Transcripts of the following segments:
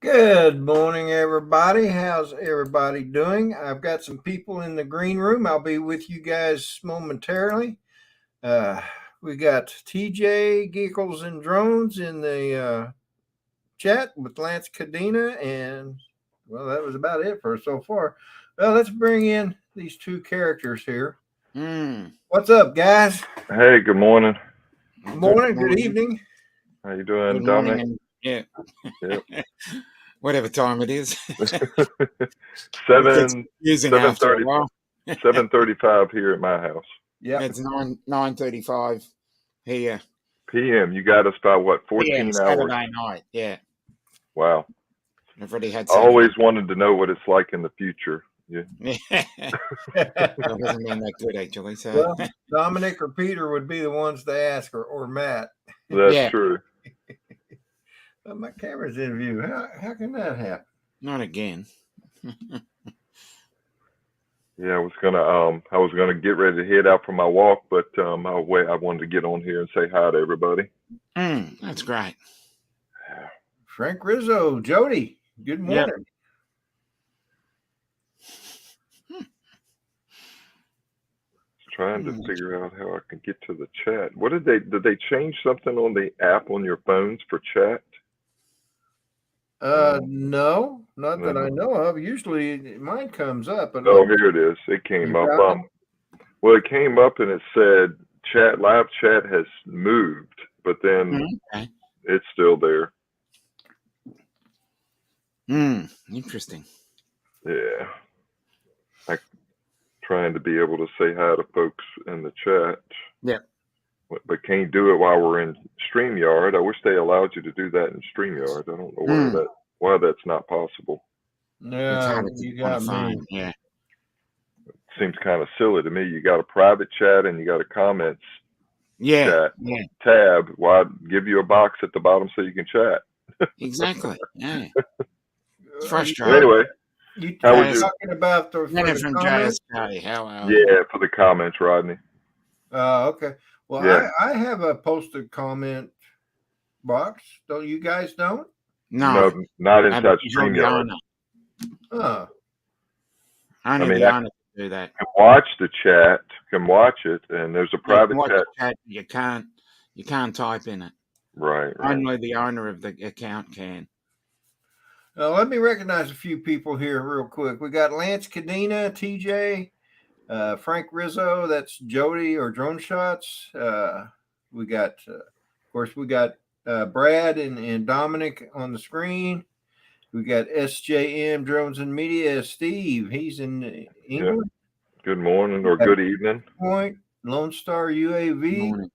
Good morning, everybody. How's everybody doing? I've got some people in the green room. I'll be with you guys momentarily. Uh, we got TJ Giggles and Drones in the chat with Lance Cadena, and well, that was about it for so far. Well, let's bring in these two characters here. What's up, guys? Hey, good morning. Good morning. Good evening. How you doing, Good Dominic? morning. Yep. Whatever time it is. 7:30 7:35 here at my house. Yeah. It's 9:35 here. PM. You got us by what, 14 PM, hours? Saturday night. Yeah. Wow. I've already had I always wanted to know what it's like in the future. Yeah. That hasn't been that good actually. So Well, Dominic or Peter would be the ones to ask, or Matt. That's true. But my camera's in view. How can that happen? Not again. Yeah, I was gonna get ready to head out for my walk, but I wanted to get on here and say hi to everybody. That's great. Frank Rizzo, Jody, good morning. Yep. Trying to figure out how I can get to the chat. What did they change something on the app on your phones for chat? No, not that I know of. Usually mine comes up. But here it is. It came up. Well, it came up and it said live chat has moved, but then it's still there. Interesting. Yeah. Trying to be able to say hi to folks in the chat. Yeah. But can't do it while we're in StreamYard. I wish they allowed you to do that in StreamYard. I don't know why that's not possible. No, you got me. Yeah. It seems kind of silly to me. You got a private chat and you got a comments chat tab. Why give you a box at the bottom so you can chat? Exactly. Yeah. It's frustrating. Anyway. How was talking about the comments? Yeah, for the comments, Rodney. Okay. Well, yeah. I have a posted comment box. Don't you guys don't? No, not inside StreamYard. I mean, I can do that. Can watch the chat, can watch it, and there's a private chat. You can't type in it. Right. Only the owner of the account can. Let me recognize a few people here real quick. We got Lance Cadena, TJ, Frank Rizzo, that's Jody or Drone Shots. We got, of course, Brad and Dominic on the screen. We got SJM Drones and Media, Steve. He's in England. Yeah. Good morning or good evening. Point Lone Star UAV. Good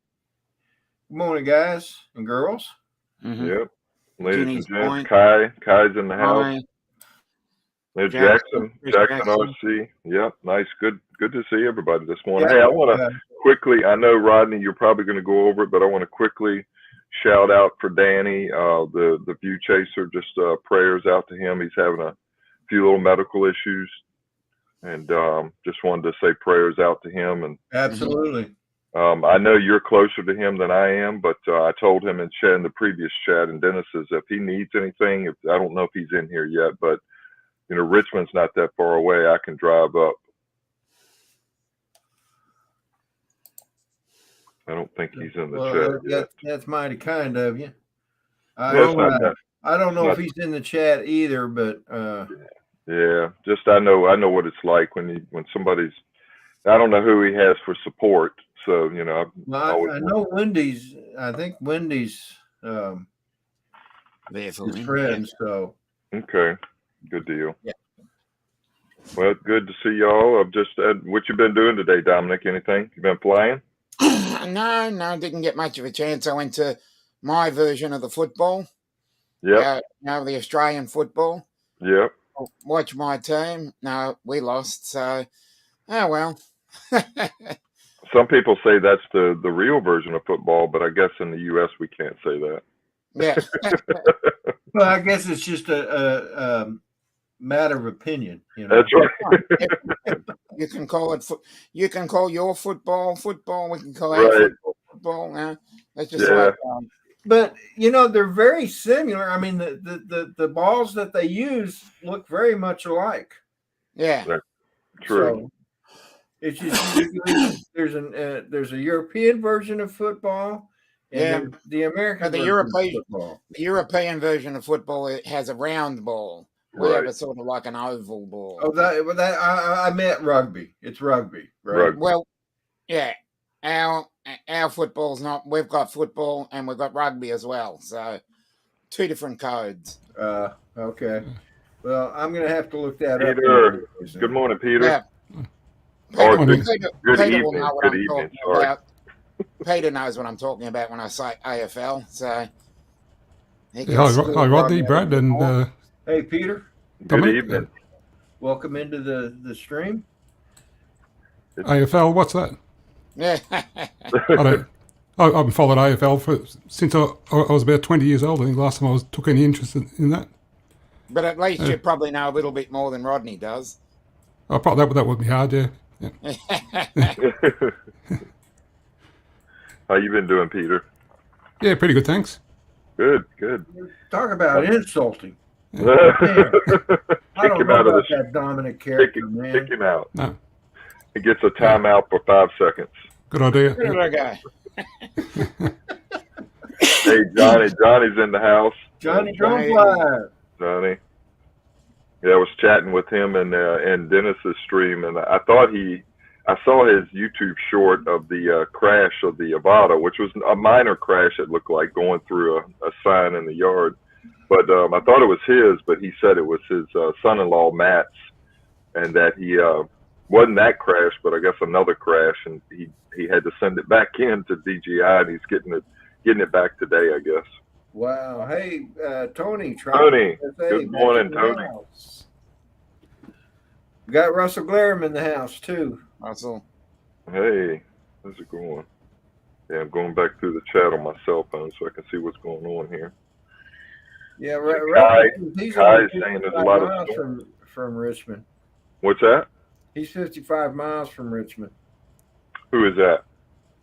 morning, guys and girls. Yep. Ladies and gents, Kai's in the house. There's Jackson RC. Yep, nice, good to see everybody this morning. Hey, I want to quickly, I know, Rodney, you're probably going to go over it, but I want to quickly shout out for Danny, the View Chaser, just prayers out to him. He's having a few little medical issues, and just wanted to say prayers out to him. And absolutely. I know you're closer to him than I am, but I told him in the previous chat and Dennis's, if he needs anything, I don't know if he's in here yet, but you know, Richmond's not that far away. I can drive up. I don't think he's in the chat yet. That's mighty kind of you. I don't know if he's in the chat either, but yeah, just I know what it's like when somebody's. I don't know who he has for support. So, you know, I know Wendy's. I think Wendy's his friend. So okay, good deal. Yeah. Well, good to see y'all. I've just what you been doing today, Dominic? Anything? You been flying? No, didn't get much of a chance. I went to my version of the football. Yeah. The Australian football. Yep. Watch my team. No, we lost. So, oh well. Some people say that's the real version of football, but I guess in the U.S. we can't say that. Yeah. Well, I guess it's just a matter of opinion. You know? That's right. You can call it. You can call your football. We can call our football. That's just like But they're very similar. I mean, the balls that they use look very much alike. Yeah, true. So it's just there's a European version of football, and the American version of football. The European version of football, it has a round ball. We have a sort of like an oval ball. Oh, I meant rugby. It's rugby, right? Rugby. Well, yeah. Our football's not. We've got football and we've got rugby as well. So 2 different codes. Okay. Well, I'm going to have to look that Peter, up. Good morning, Peter. Yeah. Good evening. Sorry. Peter knows what I'm talking about when I say AFL. So. Hi, Rodney, Brad, and hey, Peter. Good evening. Welcome into the stream. AFL, what's that? Yeah. I haven't followed AFL since I was about 20 years old. I think last time I took any interest in that. But at least you probably know a little bit more than Rodney does. Probably that would be hard, yeah. How you been doing, Peter? Yeah, pretty good, thanks. Good. Talk about insulting. Kick him out of that Dominic character, man. Kick him out. No. He gets a timeout for 5 seconds. Good idea. Good guy. Hey, Johnny's in the house. Johnny Drumfly. Johnny. Yeah, I was chatting with him and Dennis's stream, and I saw his YouTube short of the crash of the Avata, which was a minor crash, it looked like, going through a sign in the yard. But I thought it was his, but he said it was his son-in-law, Matt's, and that he wasn't that crash, but I guess another crash, and he had to send it back in to DGI, and he's getting it back today, I guess. Wow. Hey, Tony. Good morning, Tony. We got Russell Glarum in the house, too. Russell. Hey, how's it going? Yeah, I'm going back through the chat on my cell phone so I can see what's going on here. Yeah, He's saying there's a lot of from Richmond. What's that? He's 55 miles from Richmond. Who is that?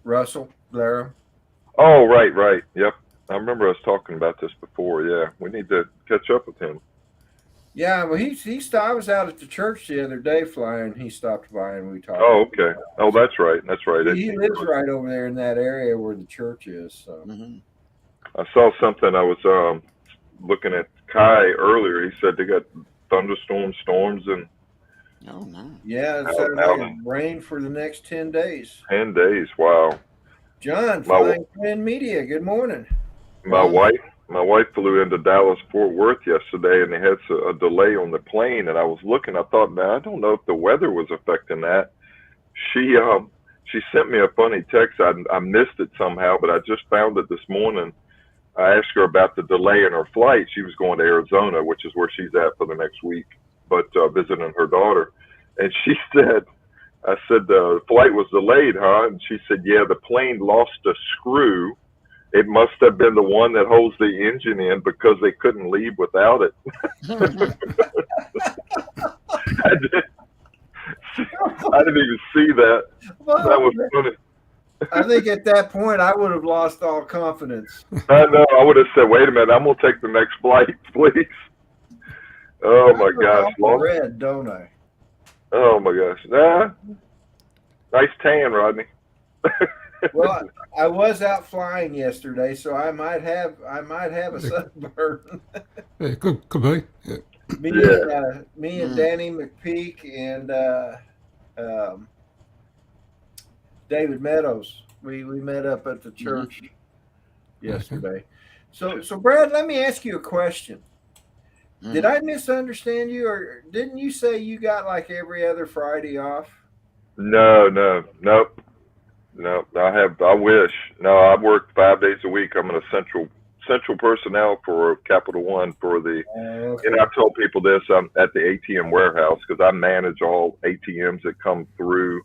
Russell Glarum. Oh, right. Yep. I remember us talking about this before. Yeah, we need to catch up with him. Yeah, well, I was out at the church the other day flying. He stopped by and we talked. Oh, okay. Oh, that's right. He lives right over there in that area where the church is. So. Mm-hmm. I saw something. I was looking at Kai earlier. He said they got storms, and. Oh no. Yeah, it's rain for the next 10 days. 10 days. Wow. John, Flying Twin Media. Good morning. My wife flew into Dallas Fort Worth yesterday, and they had a delay on the plane. And I was looking. I thought, man, I don't know if the weather was affecting that. She sent me a funny text. I missed it somehow, but I just found it this morning. I asked her about the delay in her flight. She was going to Arizona, which is where she's at for the next week, but visiting her daughter. And she said, I said, the flight was delayed, huh? And she said, yeah, the plane lost a screw. It must have been the one that holds the engine in because they couldn't leave without it. I didn't even see that. Well, that was funny. I think at that point I would have lost all confidence. I know. I would have said, wait a minute, I'm going to take the next flight, please. Oh, my gosh. Red, don't I? Oh, my gosh. Nah. Nice tan, Rodney. Well, I was out flying yesterday, so I might have a sunburn. Yeah, could be. Yeah. Me and Danny McPeak and David Meadows. We met up at the church yesterday. So Brad, let me ask you a question. Did I misunderstand you, or didn't you say you got like every other Friday off? Nope. I wish. No, I work 5 days a week. I'm in a central personnel for Capital One for the. Okay. And I told people this. I'm at the ATM warehouse because I manage all ATMs that come through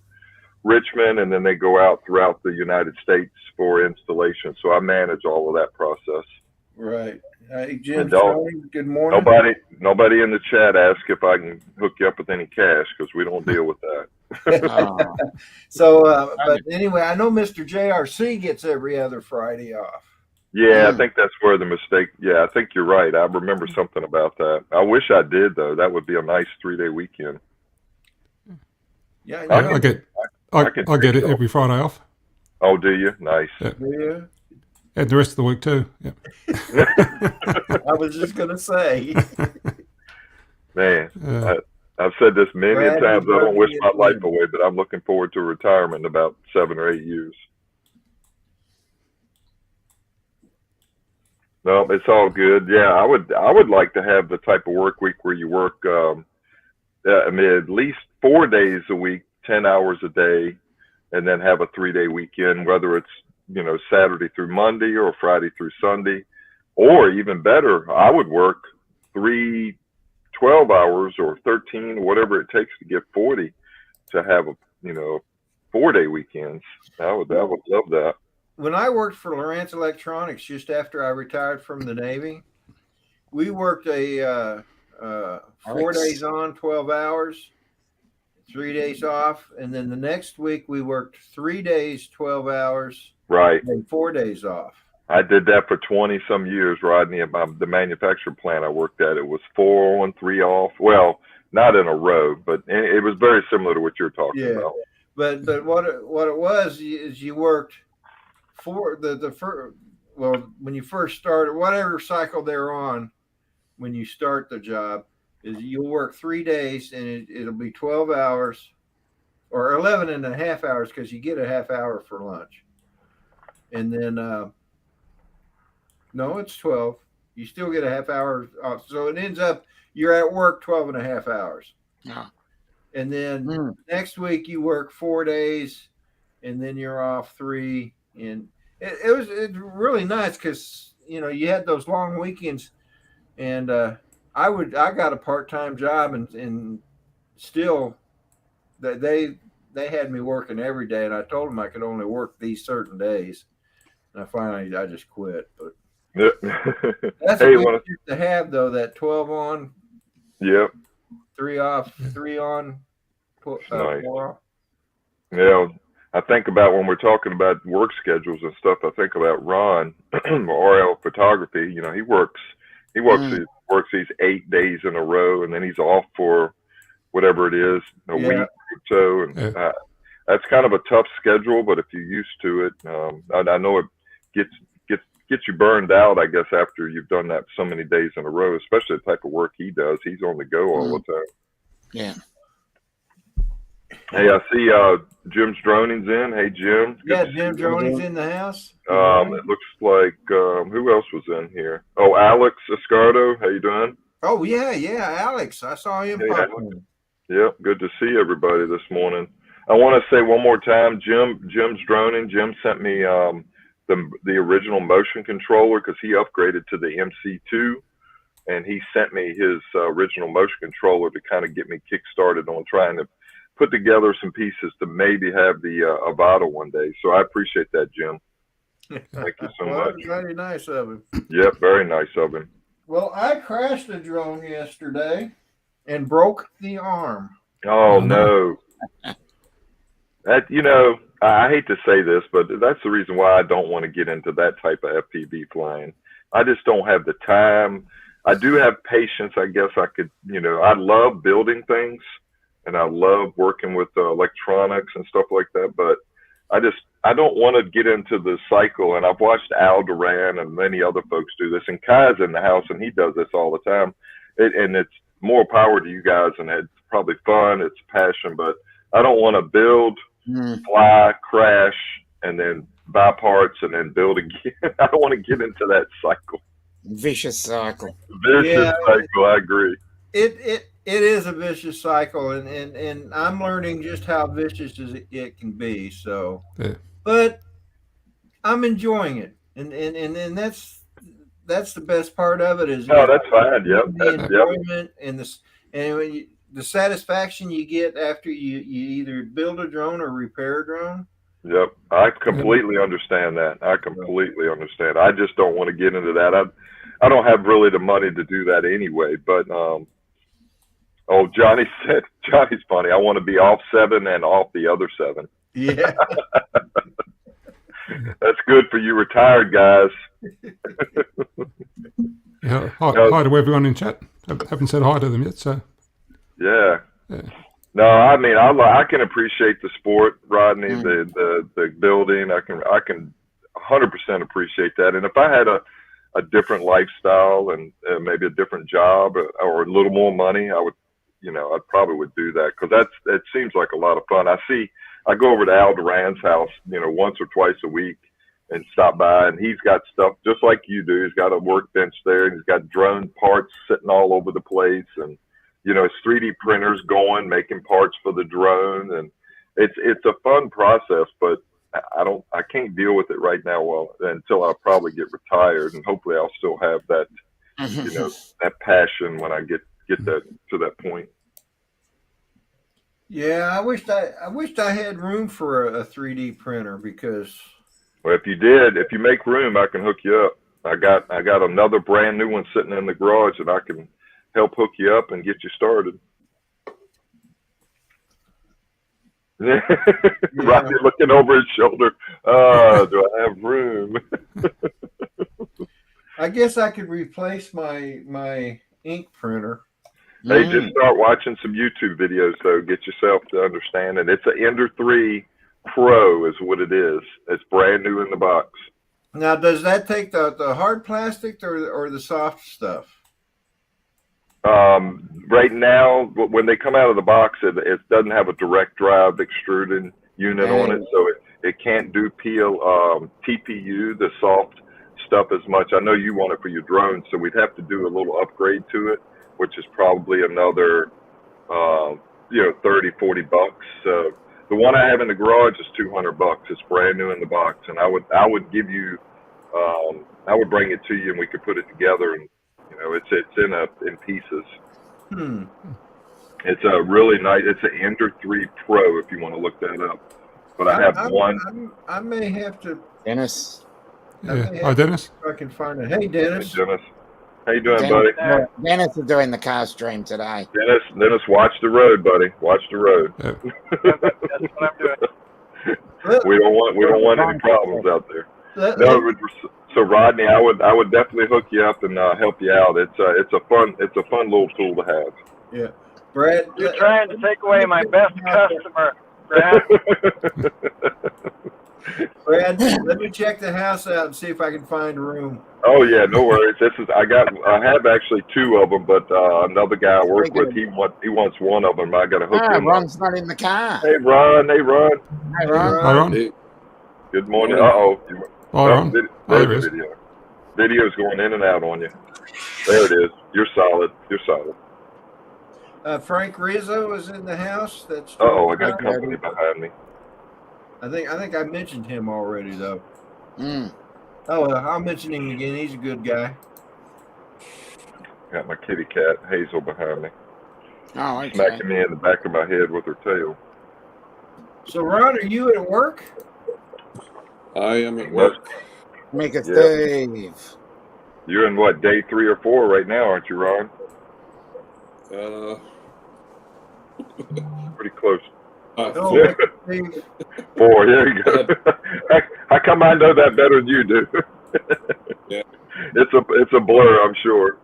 Richmond, and then they go out throughout the United States for installation. So I manage all of that process. Right. Hey, Jim, good morning. Nobody in the chat asked if I can hook you up with any cash because we don't deal with that. So, but anyway, I know Mr. JRC gets every other Friday off. Yeah, I think that's where the mistake. Yeah, I think you're right. I remember something about that. I wish I did though. That would be a nice 3-day weekend. Yeah, I get it every Friday off. Oh, do you? Nice. Yeah. And the rest of the week too. Yep. I was just gonna say. Man, I've said this many times. I don't wish my life away, but I'm looking forward to retirement in about 7 or 8 years. No, it's all good. Yeah, I would like to have the type of work week where you work at least 4 days a week, 10 hours a day, and then have a 3-day weekend, whether it's, Saturday through Monday or Friday through Sunday, or even better, I would work 3 12 hours or 13, whatever it takes to get 40 to have 4-day weekends. I would love that. When I worked for Lawrence Electronics, just after I retired from the Navy, we worked a 4 days on, 12 hours, 3 days off, and then the next week we worked 3 days, 12 hours, right, and 4 days off. I did that for 20 some years, Rodney. At the manufacturing plant I worked at, it was 4 on, 3 off. Well, not in a row, but it was very similar to what you're talking about. But what it was is you worked for the first. Well, when you first started, whatever cycle they're on, when you start the job, is you'll work 3 days and it'll be 12 hours or 11 and a half hours because you get a half hour for lunch, and then. No, it's 12. You still get a half hour off. So it ends up you're at work 12 and a half hours. Yeah. And then next week you work 4 days and then you're off 3. And it's really nice because, you had those long weekends. And I got a part-time job and still they had me working every day. And I told them I could only work these certain days. And I just quit. But that's a good to have, though, that 12 on, 3 off, 3 on, 4 off. Yeah, I think about when we're talking about work schedules and stuff, I think about Ron, RL Photography. He works these 8 days in a row, and then he's off for whatever it is, a week or so. And that's kind of a tough schedule, but if you're used to it, I know it gets you burned out, I guess, after you've done that so many days in a row, especially the type of work he does. He's on the go all the time. Yeah. Hey, I see Jim's Droning's in. Hey, Jim. Jim Droning's in the house. It looks like who else was in here? Oh, Alex Escardo. How you doing? Oh, yeah, Alex. I saw him. Yeah, good to see everybody this morning. I want to say one more time, Jim's Droning. Jim sent me the original motion controller because he upgraded to the MC2, and he sent me his original motion controller to kind of get me kick-started on trying to put together some pieces to maybe have the Avata one day. So I appreciate that, Jim. Thank you so much. Very nice of him. Yep, very nice of him. Well, I crashed a drone yesterday and broke the arm. Oh, no. That, I hate to say this, but that's the reason why I don't want to get into that type of FPV flying. I just don't have the time. I do have patience. I guess I could, I love building things and I love working with electronics and stuff like that. But I don't want to get into the cycle. And I've watched Al Duran and many other folks do this. And Kai's in the house and he does this all the time. And it's more power to you guys, and it's probably fun. It's passion, but I don't want to build, fly, crash, and then buy parts and then build again. I don't want to get into that cycle. Vicious cycle. Vicious cycle. I agree. It is a vicious cycle, and I'm learning just how vicious it can be. So, but I'm enjoying it, and that's the best part of it. Is that's fine. Yep. The enjoyment and the satisfaction you get after you either build a drone or repair a drone. Yep, I completely understand that. I completely understand. I just don't want to get into that. I don't have really the money to do that anyway. But Johnny's funny. I want to be off 7 and off the other 7. Yeah. That's good for you retired guys. Yeah, hi to everyone in chat. Haven't said hi to them yet, so. Yeah. No, I mean, I can appreciate the sport, Rodney, the building. I can 100% appreciate that. And if I had a different lifestyle and maybe a different job or a little more money, I would, I probably would do that, because it seems like a lot of fun. I go over to Al Duran's house, once or twice a week and stop by, and he's got stuff just like you do. He's got a workbench there, and he's got drone parts sitting all over the place, and his 3D printers going, making parts for the drone, and it's a fun process. But I can't deal with it right now until I probably get retired, and hopefully I'll still have that that passion when I get that to that point. Yeah, I wished I had room for a 3D printer, because. Well, if you make room, I can hook you up. I got another brand new one sitting in the garage that I can help hook you up and get you started. Yeah. Rodney looking over his shoulder. Do I have room? I guess I could replace my ink printer. Hey, just start watching some YouTube videos, though. Get yourself to understand it. It's an Ender 3 Pro is what it is. It's brand new in the box. Now, does that take the hard plastic or the soft stuff? Right now, when they come out of the box, it doesn't have a direct drive extruding unit on it, so it can't do TPU, the soft stuff, as much. I know you want it for your drone, so we'd have to do a little upgrade to it, which is probably another, $30-40. The one I have in the garage is $200. It's brand new in the box, and I would give you, I would bring it to you, and we could put it together, and it's in pieces. It's a really nice. It's an Ender 3 Pro if you want to look that up. But I have one. I may have to. Dennis. Hi, Dennis. If I can find it. Hey, Dennis. Hey, Dennis. How you doing, buddy? Dennis is doing the car stream today. Dennis, watch the road, buddy. Watch the road. Yeah, that's what I'm doing. We don't want any problems out there. So Rodney, I would definitely hook you up and help you out. It's a fun little tool to have. Yeah, Brad. You're trying to take away my best customer, Brad. Brad, let me check the house out and see if I can find room. Oh yeah, no worries. I have actually two of them, but another guy I work with, he wants one of them. I got to hook him up. Ron's not in the car. Hey Ron. Hi Ron. Hi Ron. Hey. Good morning. Hi Ron. Video's going in and out on you. There it is. You're solid. Frank Rizzo is in the house. That's. I got company behind me. I think I mentioned him already, though. Oh, I'll mention him again. He's a good guy. Got my kitty cat, Hazel, behind me. Oh, okay. Smacking me in the back of my head with her tail. So, Ron, are you at work? I am at work. Make it Dave. You're in what, day 3 or 4 right now, aren't you, Ron? Pretty close. 4. 4, there you go. How come I know that better than you do? Yeah. It's a blur, I'm sure.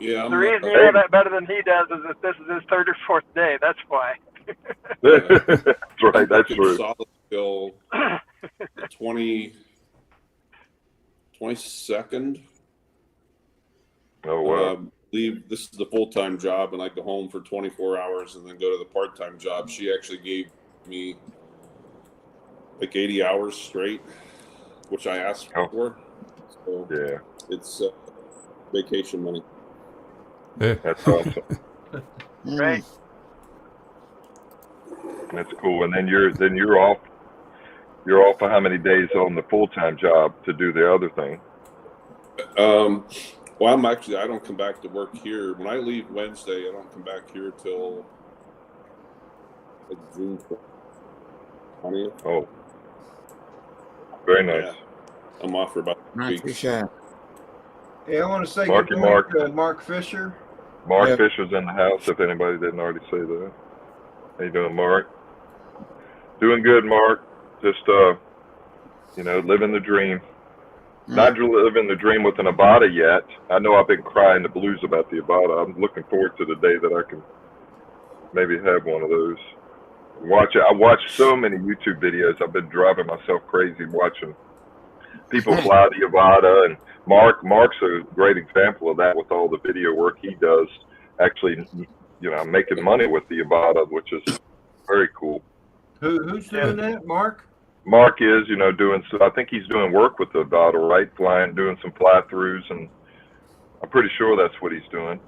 Yeah. The reason you know that better than he does is that this is his 3rd or 4th day. That's why. That's right. That's true. Solid till 22nd. Oh wow. Leave. This is the full-time job, and I go home for 24 hours and then go to the part-time job. She actually gave me like 80 hours straight, which I asked for. So yeah, it's vacation money. Yeah, that's awesome. Right. That's cool. And then you're off. You're off for how many days on the full-time job to do the other thing? Well, I don't come back to work here. When I leave Wednesday, I don't come back here till June 20th. Oh, very nice. Yeah. I'm off for about 2 weeks. Hey, I want to say Mark good morning to Mark Fisher. Mark Fisher's in the house, if anybody didn't already say that. How you doing, Mark? Doing good, Mark. Just living the dream. Not living the dream with an Avata yet. I know I've been crying the blues about the Avata. I'm looking forward to the day that I can maybe have one of those. I watch so many YouTube videos. I've been driving myself crazy watching people fly the Avata, and Mark's a great example of that with all the video work he does. Actually, making money with the Avata, which is very cool. Who's doing that, Mark? Mark is, I think he's doing work with the Avata, right? Doing some fly-throughs, and I'm pretty sure that's what he's doing.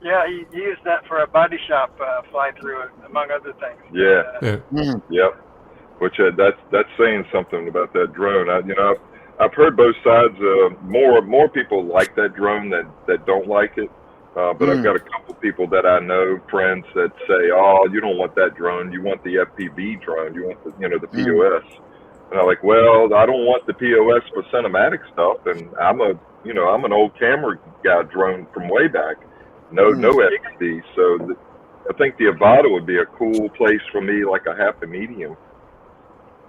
Yeah, he used that for a body shop fly-through, among other things. Yep. Which that's saying something about that drone. I've heard both sides. More people like that drone that don't like it. But I've got a couple people that I know, friends that say, "Oh, you don't want that drone. You want the FPV drone. You want the POS." And I'm like, "Well, I don't want the POS for cinematic stuff, and I'm an old camera guy drone from way back. No FPV. So I think the Avata would be a cool place for me, like a happy medium."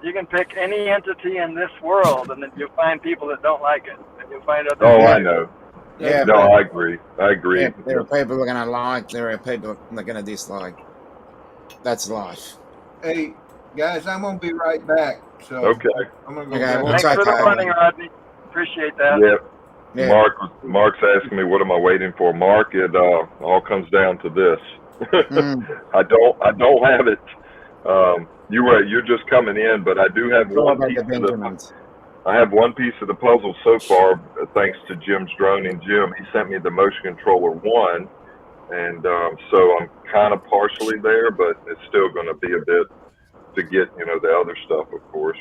You can pick any entity in this world, and then you'll find people that don't like it, and you'll find other. Oh, I know. Yeah, no, I agree. Yeah, there are people who are going to like, there are people that are going to dislike. That's life. Hey, guys, I'm going to be right back. So okay. I'm going to go back. Thanks for the running, Rodney. Appreciate that. Yeah. Mark's asking me, what am I waiting for? Mark, it all comes down to this. I don't have it. You're just coming in, but I do have I have one piece of the puzzle so far, thanks to Jim's drone. And Jim, he sent me the motion controller 1, and so I'm kind of partially there, but it's still going to be a bit to get the other stuff, of course.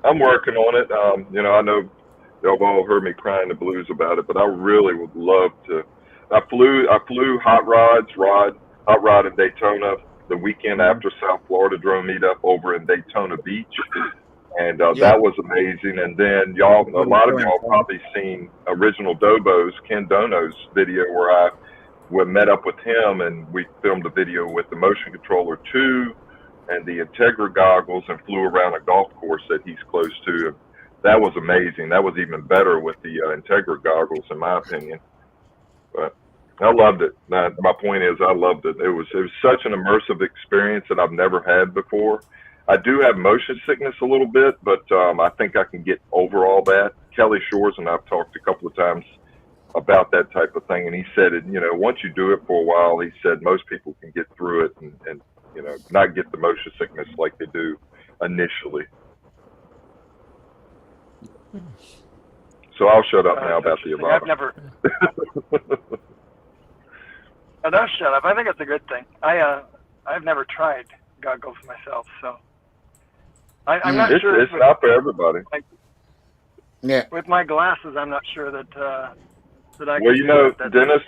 I'm working on it. I know y'all all heard me crying the blues about it, but I really would love to. I flew hot rod in Daytona the weekend after South Florida drone meetup over in Daytona Beach. And that was amazing. And then a lot of y'all probably seen Original Dobo's, Ken Dono's video where I met up with him and we filmed a video with the motion controller 2 and the Integra goggles and flew around a golf course that he's close to. That was amazing. That was even better with the Integra goggles, in my opinion. But I loved it. My point is, I loved it. It was such an immersive experience that I've never had before. I do have motion sickness a little bit, but I think I can get over all that. Kelly Shores and I've talked a couple of times about that type of thing, and he said, once you do it for a while, he said most people can get through it and not get the motion sickness like they do initially. So I'll shut up now about the Avata. I've never. Don't shut up. I think it's a good thing. I've never tried goggles myself, so I'm not sure. It's not for everybody. With my glasses, I'm not sure that I can. Well, Dennis,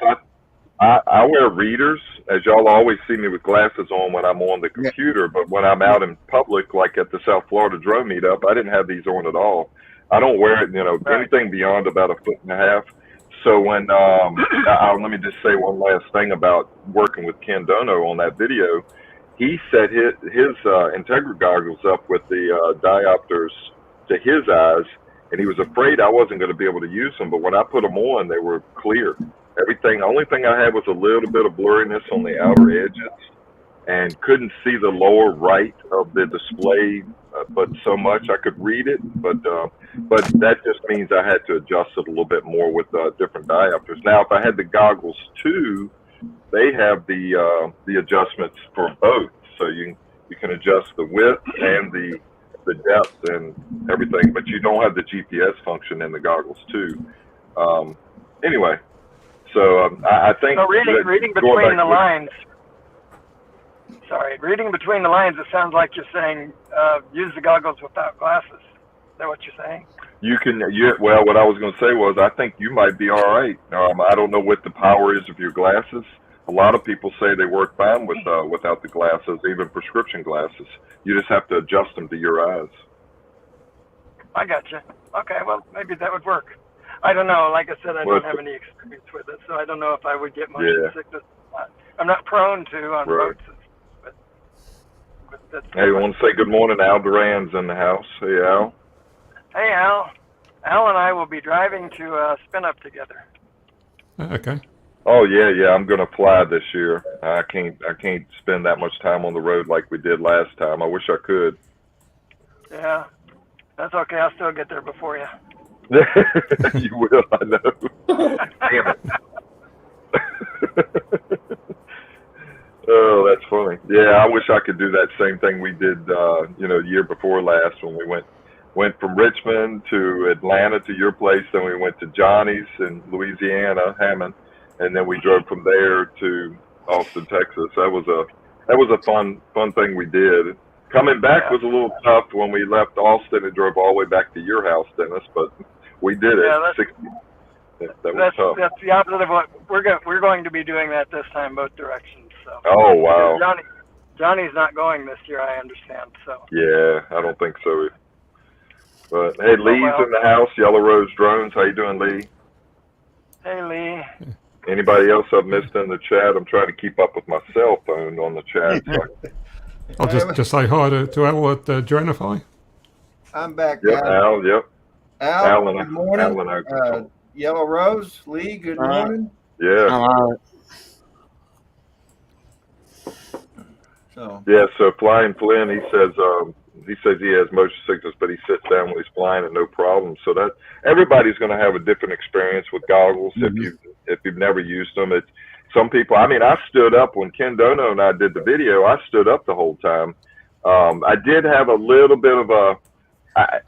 I wear readers, as y'all always see me with glasses on when I'm on the computer, but when I'm out in public, like at the South Florida drone meetup, I didn't have these on at all. I don't wear it, anything beyond about 1.5 feet. So when, let me just say one last thing about working with Ken Dono on that video. He set his Integra goggles up with the diopters to his eyes, and he was afraid I wasn't going to be able to use them. But when I put them on, they were clear. The only thing I had was a little bit of blurriness on the outer edges, and couldn't see the lower right of the display, but so much I could read it. But that just means I had to adjust it a little bit more with different diopters. Now, if I had the goggles too, they have the adjustments for both, so you can adjust the width and the depth and everything, but you don't have the GPS function in the goggles too. Anyway, so I think reading between the lines. Sorry, reading between the lines, it sounds like you're saying use the goggles without glasses. Is that what you're saying? Well, what I was going to say was I think you might be all right. I don't know what the power is of your glasses. A lot of people say they work fine without the glasses, even prescription glasses. You just have to adjust them to your eyes. I gotcha. Okay, well, maybe that would work. I don't know. Like I said, I don't have any experience with it, so I don't know if I would get motion sickness. I'm not prone to on roads. Hey, I want to say good morning. Al Duran's in the house. Hey, Al. Hey, Al. Al and I will be driving to Spin Up together. Okay. Oh yeah. I'm gonna fly this year. I can't spend that much time on the road like we did last time. I wish I could. Yeah, that's okay. I'll still get there before you. You will, I know. Damn it. Oh, that's funny. Yeah, I wish I could do that same thing we did, the year before last when we went from Richmond to Atlanta to your place, then we went to Johnny's in Louisiana, Hammond, and then we drove from there to Austin, Texas. That was a fun thing we did. Coming back was a little tough when we left Austin and drove all the way back to your house, Dennis, but we did it. That was tough. That's the opposite of what we're going to be doing that this time, both directions. So. Oh wow. Johnny's not going this year, I understand. So. Yeah, I don't think so. But hey, Lee's in the house. Yellow Rose Drones. How you doing, Lee? Hey, Lee. Anybody else I've missed in the chat? I'm trying to keep up with my cell phone on the chat. I'll just say hi to Al at Dronify. I'm back. Yep, Al. Yep. Al, good morning. Yellow Rose, Lee, good morning. Yeah. So. Yeah. So Flying Flynn, he says he has motion sickness, but he sits down when he's flying and no problem. So that everybody's going to have a different experience with goggles if you've never used them. Some people. I mean, I stood up when Ken Dono and I did the video. I stood up the whole time. I did have a little bit of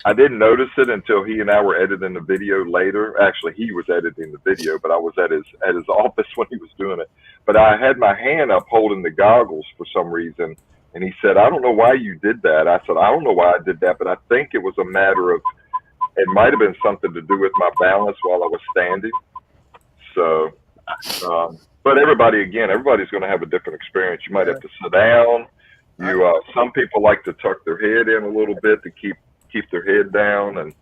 I didn't notice it until he and I were editing the video later. Actually, he was editing the video, but I was at his office when he was doing it. But I had my hand up holding the goggles for some reason, and he said, "I don't know why you did that." I said, "I don't know why I did that, but I think it was a matter of it might have been something to do with my balance while I was standing." So, but everybody's going to have a different experience. You might have to sit down. Some people like to tuck their head in a little bit to keep their head down, and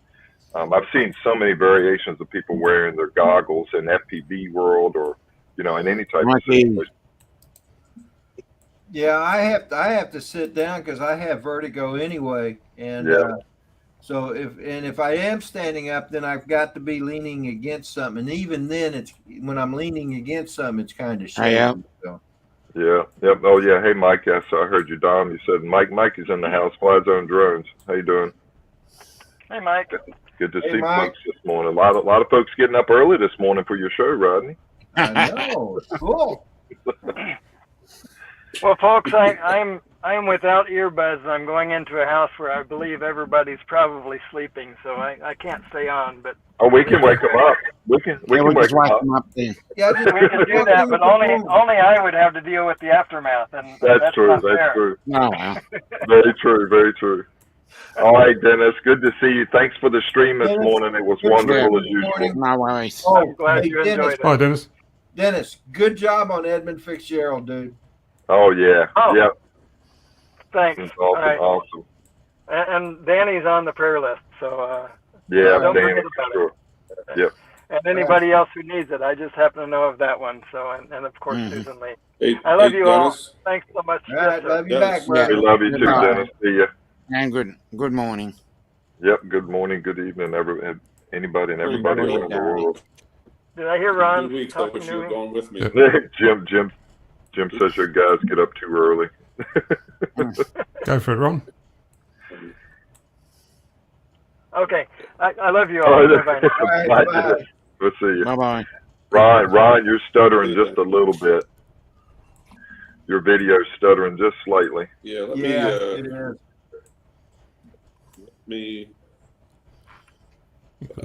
I've seen so many variations of people wearing their goggles in FPV world or in any type of situation. Yeah, I have to sit down because I have vertigo anyway, and so if I am standing up, then I've got to be leaning against something, and even then, when I'm leaning against something, it's kind of shaky. So. Yeah. Yep. Oh yeah. Hey Mike. Yes, I heard you, Dom. You said Mike is in the house. Fly Zone Drones. How you doing? Hey, Mike. Good to see folks this morning. A lot of folks getting up early this morning for your show, Rodney. I know. It's cool. Well, folks, I'm without earbuds. I'm going into a house where I believe everybody's probably sleeping, so I can't stay on. But we can wake them up. We can wake them up. Yeah, we can do that, but only I would have to deal with the aftermath, and that's true. Not that's fair. True. No. Very true. Very true. All right, Dennis. Good to see you. Thanks for the stream this morning. It was wonderful as usual. No worries. I'm glad you enjoyed it. Hi, Dennis. Dennis, good job on Edmund Fitzgerald, dude. Oh yeah. Oh. Yep. Thanks. Awesome. All right. Awesome. And Danny's on the prayer list, so don't Danny, forget about sure. it. Yep. And anybody else who needs it, I just happen to know of that one. So and of course Susan Lee. Hey, I love you Dennis. all. Thanks so much. All right, love you Dennis. back, brother. We love you too, Goodbye. Dennis. See ya. And good morning. Yep. Good morning. Good evening, anybody and everybody Good around the world. Did I hear Ron 2 weeks. I talking wish to you were me? going with me. Jim says your guys get up too early. Go for it, Ron. Okay. I love you all. Bye-bye. Bye, Dennis. We'll see you. Bye-bye. Ron, you're stuttering just a little bit. Your video's stuttering just slightly. Yeah, let it is. me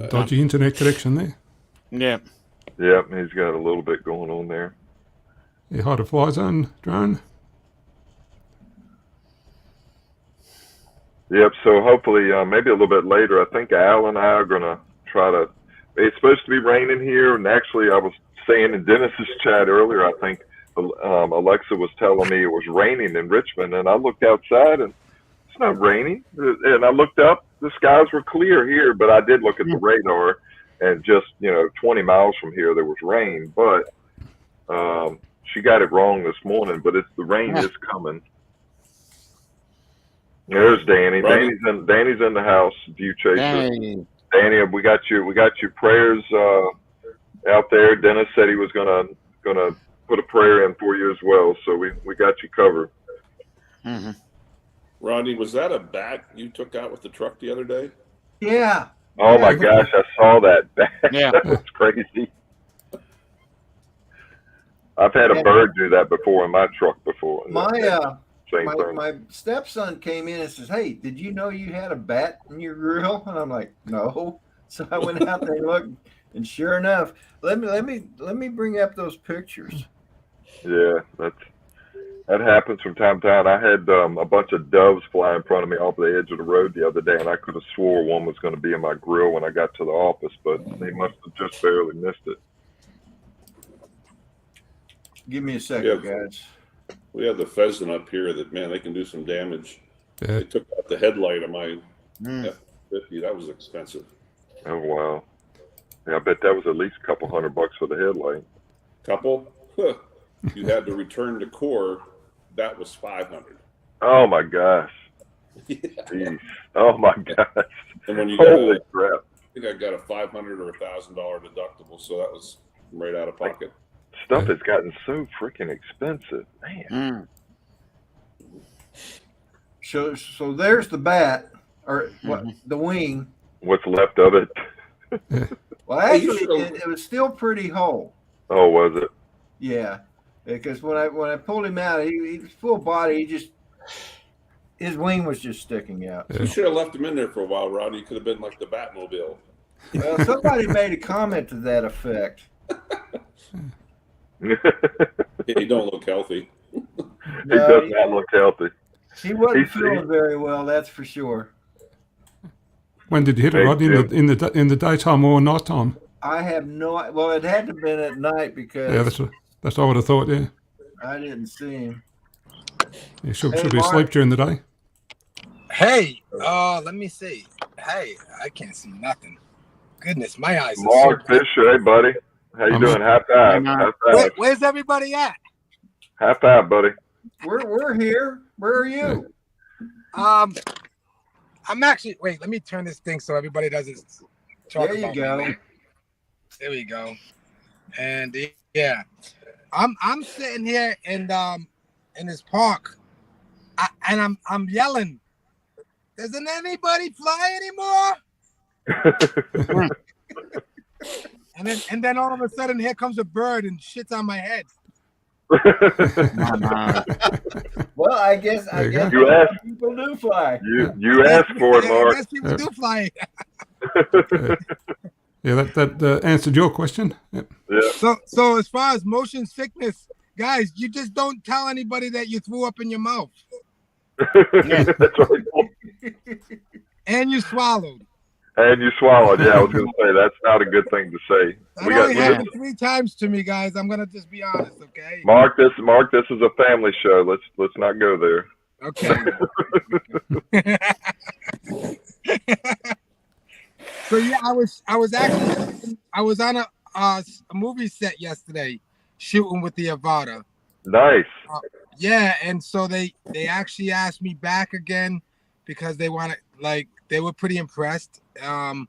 Dodgy internet connection there. Yep. Yep, he's got a little bit going on there. Yeah, hi to Fly Zone Drone. Yep, so hopefully maybe a little bit later, I think Al and I are going to try to, it's supposed to be raining here, and actually I was saying in Dennis's chat earlier, I think Alexa was telling me it was raining in Richmond, and I looked outside and it's not raining. And I looked up, the skies were clear here, but I did look at the radar, and just 20 miles from here there was rain. But she got it wrong this morning, but the rain is coming. There's Danny. Rodney. Danny's in the house. View chaser. Danny, we got your prayers out there. Dennis said he was gonna put a prayer in for you as well. So we got you covered. Mm-hmm. Rodney, was that a bat you took out with the truck the other day? Yeah. Oh my gosh, I saw that. Yeah. That was crazy. I've had a bird do that before in my truck before. My stepson came in and says, "Hey, did you know you had a bat in your grill?" And I'm like, "No." So I went out there and looked, and sure enough, let me bring up those pictures. Yeah, that happens from time to time. I had a bunch of doves fly in front of me off the edge of the road the other day, and I could have swore one was going to be in my grill when I got to the office, but they must have just barely missed it. Give me a second, guys. We have the pheasant up here that, man, they can do some damage. Yeah. They took out the headlight of my F-50. That was expensive. Oh, wow. Yeah, I bet that was at least a couple $100 for the headlight. Couple? Huh. You had to return to core. That was $500. Oh, my gosh. Jeez. Oh, my gosh. And when you holy crap. I think I got a $500 or $1,000 deductible, so that was right out of pocket. Stuff has gotten so freaking expensive, man. So there's the bat, or the wing. What's left of it? Well, actually, it was still pretty whole. Oh, was it? Yeah, because when I pulled him out, he was full body. His wing was just sticking out. You should have left him in there for a while, Rodney. He could have been like the Batmobile. Well, somebody made a comment to that effect. He don't look healthy. He does not look healthy. He wasn't feeling very well, that's for sure. When did you hit it, Rodney? In the daytime or nighttime? I have no. Well, it had to have been at night because that's what I would have thought. Yeah, I didn't see him. You should be asleep during the day. Hey, let me see. Hey, I can't see nothing. Goodness, my eyes. Mark Fisher, hey buddy. How you doing? High five. High five. Where's everybody at? High five, buddy. We're here. Where are you? I'm actually. Wait, let me turn this thing so everybody doesn't talk about. There you go. Me. There we go. And yeah, I'm sitting here in this park, and I'm yelling. Doesn't anybody fly anymore? And then all of a sudden, here comes a bird and shits on my head. Well, I guess you asked, people do fly. You asked for it, Mark. I guess people do fly. Yeah, that answered your question. Yep. Yeah. So as far as motion sickness, guys, you just don't tell anybody that you threw up in your mouth. That's right. And you swallowed. And you swallowed. Yeah, I was going to say that's not a good thing to say. That only happened 3 times to me, guys. I'm going to just be honest, okay? Mark, this is a family show. Let's not go there. Okay. So yeah, I was on a movie set yesterday, shooting with the Avada. Nice. Yeah, and so they actually asked me back again because they wanted, like, they were pretty impressed. And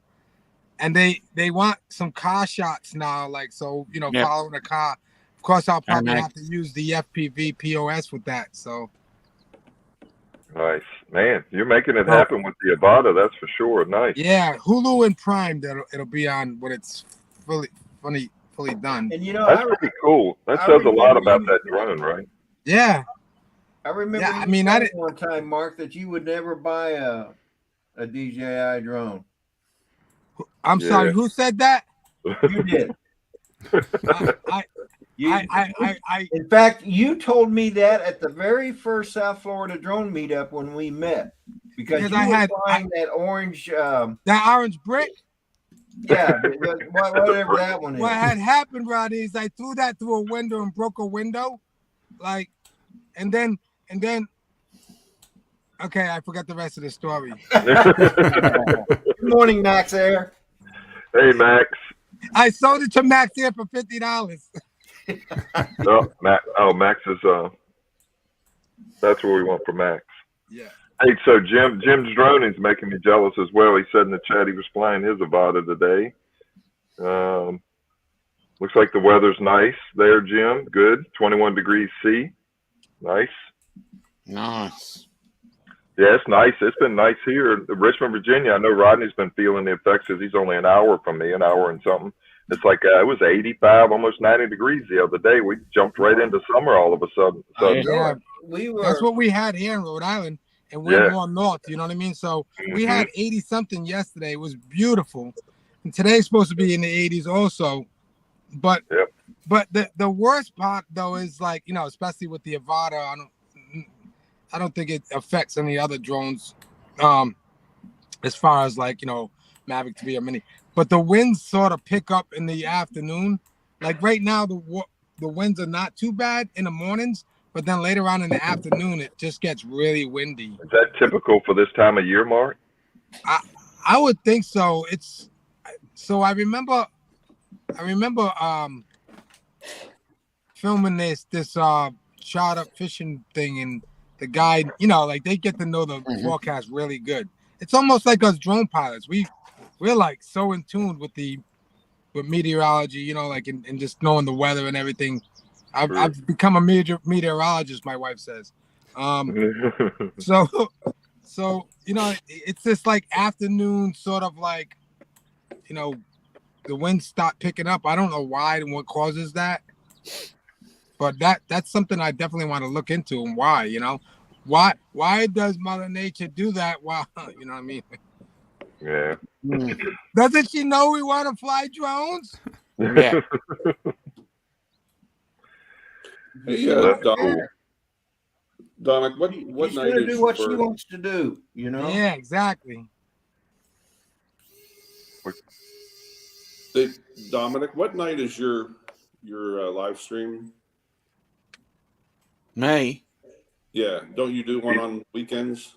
they want some car shots now, like, so, you know, following a car. Of course, I'll probably have to use the FPV POS with that. So nice, man. You're making it happen with the Avada, that's for sure. Nice. Yeah, Hulu and Prime. It'll be on when it's fully done. And you know, that's pretty cool. That says a lot about that drone, right? Yeah. I remember. Yeah, I mean, I didn't one time, Mark, that you would never buy a DJI drone. I'm sorry, who said that? You did. In fact, you told me that at the very first South Florida drone meetup when we met, because you were buying that orange, that orange brick. Yeah, whatever that one is. What had happened, Rodney, is I threw that through a window and broke a window, like, and then. Okay, I forgot the rest of the story. Good morning, Max Air. Hey, Max. I sold it to Max Air for $50. Max is that's what we want for Max. Yeah. Hey, so Jim's droning's making me jealous as well. He said in the chat he was flying his Avata today. Looks like the weather's nice there, Jim. Good. 21 degrees C. Nice. Nice. Yeah, it's nice. It's been nice here in Richmond, Virginia. I know Rodney's been feeling the effects because he's only an hour from me, an hour and something. It's like it was 85, almost 90 degrees the other day. We jumped right into summer all of a sudden. Yeah, that's what we had here in Rhode Island, and we're more north. You know what I mean? So we had 80 something yesterday. It was beautiful, and today's supposed to be in the 80s also. But the worst part though is like, you know, especially with the Avata, I don't think it affects any other drones, as far as like, you know, Mavic 3 or Mini. But the winds sort of pick up in the afternoon. Like right now, the winds are not too bad in the mornings, but then later on in the afternoon, it just gets really windy. Is that typical for this time of year, Mark? I would think so. I remember filming this shot up fishing thing, and the guy, you know, like they get to know the forecast really good. It's almost like us drone pilots. We're like so in tune with meteorology, you know, like and just knowing the weather and everything. I've become a major meteorologist, my wife says. So you know, it's this like afternoon sort of like, you know, the winds start picking up. I don't know why and what causes that, but that's something I definitely want to look into, and why, you know, why does Mother Nature do that? Wow, you know what I mean? Yeah. Doesn't she know we want to fly drones? Yeah. Hey, Dominic, what She's night gonna is do what she wants to do, you know? Yeah, exactly. Hey, Dominic, what night is your live stream? Me? Yeah, don't you do one on weekends?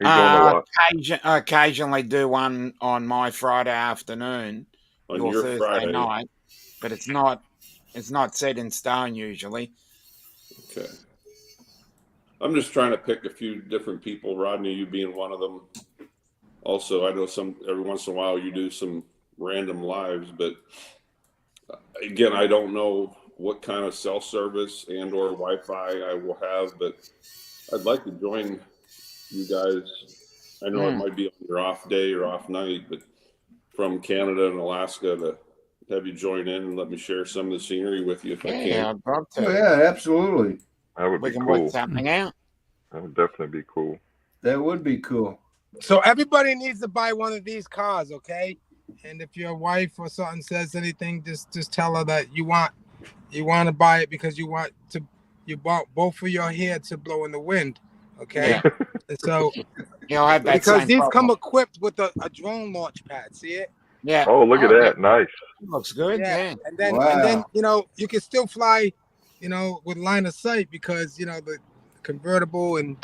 Occasionally do one on my Friday afternoon On or your Thursday Friday night, but it's not set in stone usually. Okay. I'm just trying to pick a few different people, Rodney, you being one of them. Also, I know every once in a while you do some random lives, but again, I don't know what kind of cell service and or Wi-Fi I will have, but I'd like to join you guys. I know it might be on your off day or off night, but from Canada and Alaska to have you join in and let me share some of the scenery with you if I can. Yeah, I'd love to. Oh, yeah, absolutely. That would We be can cool. work something out. That would definitely be cool. That would be cool. So everybody needs to buy one of these cars, okay? And if your wife or something says anything, just tell her that you want to buy it because you bought both of your hair to blow in the wind, okay? Yeah. And so You'll have that because same these problem. come equipped with a drone launch pad, see it? Yeah. Oh, look at that. Nice. Looks good. Yeah. And then you know, you can still fly, you know, with line of sight because, you know, the convertible and,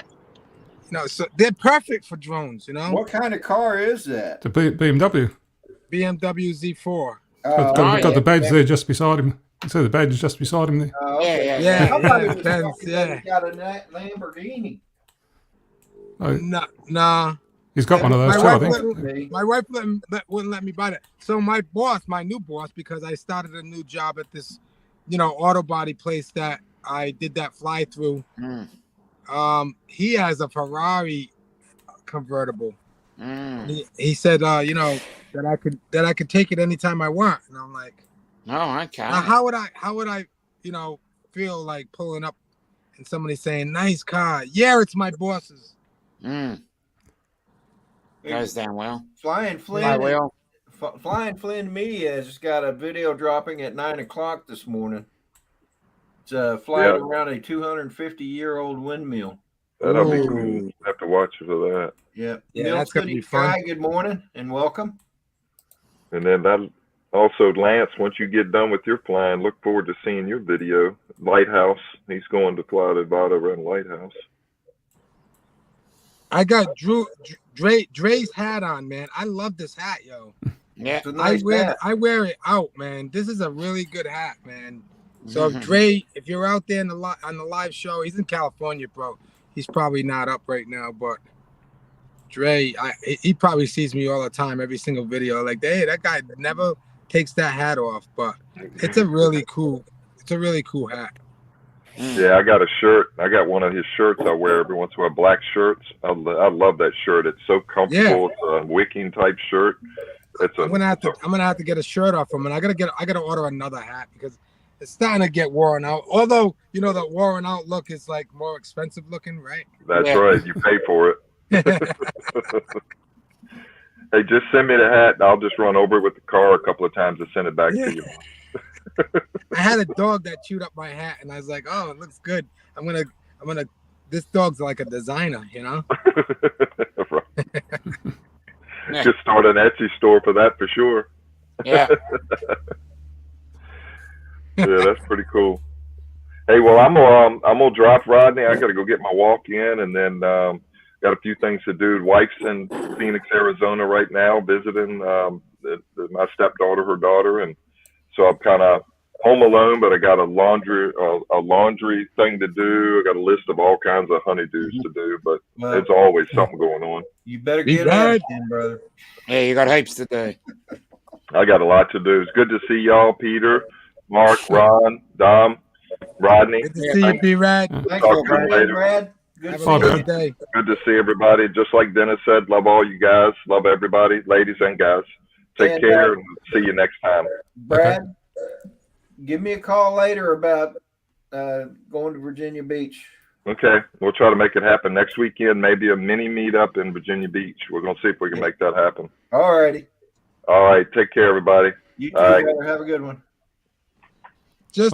you know, so they're perfect for drones, you know. What kind of car is that? The BMW. BMW Z4. Got the badge there just beside him. So the badge is just beside him there. Okay. Yeah. Somebody was Benz, talking that he got a Lamborghini. Nah. He's got one of those too, I think. My wife wouldn't let me buy that. So my new boss, because I started a new job at this, you know, auto body place that I did that fly through. He has a Ferrari convertible. He said, you know, that I could take it anytime I want, and I'm like, oh, okay. Now how would I, you know, feel like pulling up and somebody saying, "Nice car"? Yeah, it's my boss's. Goes down well. Flying Flynn Media has got a video dropping at 9:00 this morning. It's a flight around a 250-year-old windmill. That'll be cool. Have to watch for that. Yeah. That's gonna be fun. Sky, good morning and welcome. And then that also, Lance, once you get done with your flying, look forward to seeing your video. Lighthouse. He's going to fly the Avata around Lighthouse. I got Dre's hat on, man. I love this hat, yo. Yeah, nice I wear it out, man. This is a really good hat, man. So Dre, if you're out there on the live show, he's in California, bro. He's probably not up right now, but Dre, he probably sees me all the time, every single video. Like, hey, that guy never takes that hat off, but it's a really cool hat. Yeah, I got a shirt. I got one of his shirts I wear every once in a while. Black shirts. I love that shirt. It's so comfortable. Yeah. It's a wicking type shirt. I'm gonna have to get a shirt off him, and I gotta order another hat because it's starting to get worn out. Although the worn out look is like more expensive looking, right? That's right. You pay for it. Hey, just send me the hat. And I'll just run over it with the car a couple of times and send it back to you. I had a dog that chewed up my hat, and I was like, "Oh, it looks good. I'm gonna. This dog's like a designer, Just start an Etsy store for that for sure. Yeah. Yeah, that's pretty cool. Hey, well, I'm gonna drop Rodney. I gotta go get my walk in, and then got a few things to do. Wife's in Phoenix, Arizona right now, visiting my stepdaughter, her daughter, and so I'm kind of home alone. But I got a laundry thing to do. I got a list of all kinds of honeydews to do, but there's always something going on. You better get it in, brother. Yeah, you got heaps to do. I got a lot to do. It's good to see y'all, Peter, Mark, Ron, Dom, Rodney. Good to see you, B-Rad. Thanks for coming, Brad. Good to see everybody. Just like Dennis said, love all you guys. Love everybody, ladies and guys. Take care and see you next time. Brad, give me a call later about going to Virginia Beach. Okay. We'll try to make it happen next weekend. Maybe a mini meetup in Virginia Beach. We're going to see if we can make that happen. All righty. All right. Take care, everybody. You too, brother. Have a good one. Does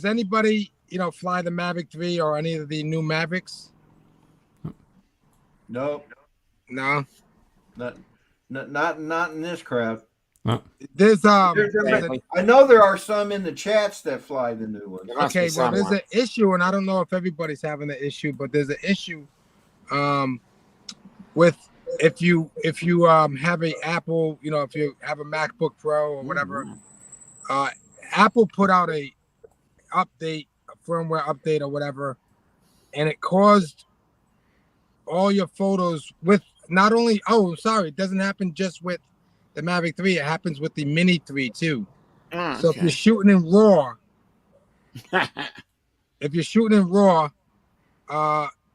anybody fly the Mavic 3 or any of the new Mavics? No. Not in this crowd. No. There's I know there are some in the chats that fly the new ones. Okay, well, there's an issue, and I don't know if everybody's having the issue, but there's an issue with if you have a Apple, if you have a MacBook Pro or whatever, Apple put out a firmware update or whatever, and it caused all your photos with not only it doesn't happen just with the Mavic 3, it happens with the Mini 3 too. So if you're shooting in RAW,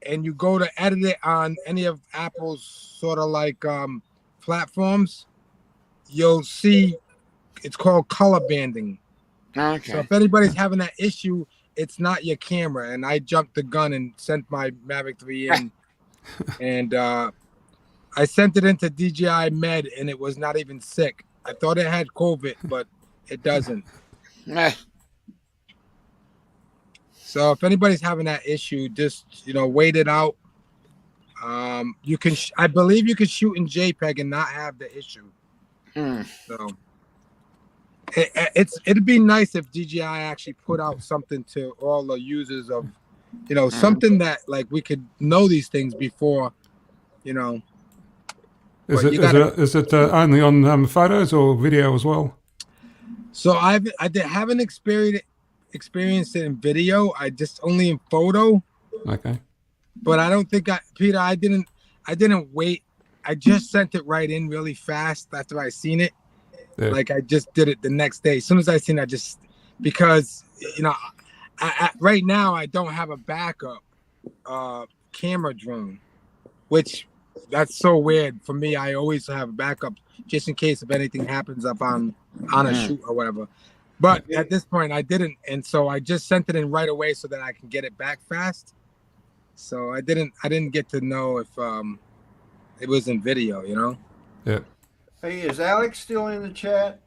and you go to edit it on any of Apple's sort of like platforms, you'll see it's called color banding. Okay. So if anybody's having that issue, it's not your camera. And I jumped the gun and sent my Mavic 3 in, and I sent it into DJI Med, and it was not even sick. I thought it had COVID, but it doesn't. So if anybody's having that issue, just wait it out. You can, I believe, you can shoot in JPEG and not have the issue. So it'd be nice if DJI actually put out something to all the users of, something that like we could know these things before, Is it only on photos or video as well? So I haven't experienced it in video. I just only in photo. Okay. But I don't think Peter, I didn't wait. I just sent it right in really fast after I seen it. Yeah. Like I just did it the next day. As soon as I seen it, because I right now I don't have a backup camera drone, which that's so weird for me. I always have a backup just in case if anything happens up on a shoot or whatever. But at this point I didn't, and so I just sent it in right away so that I can get it back fast. So I didn't get to know if it was in video, Yeah. Hey, is Alex still in the chat?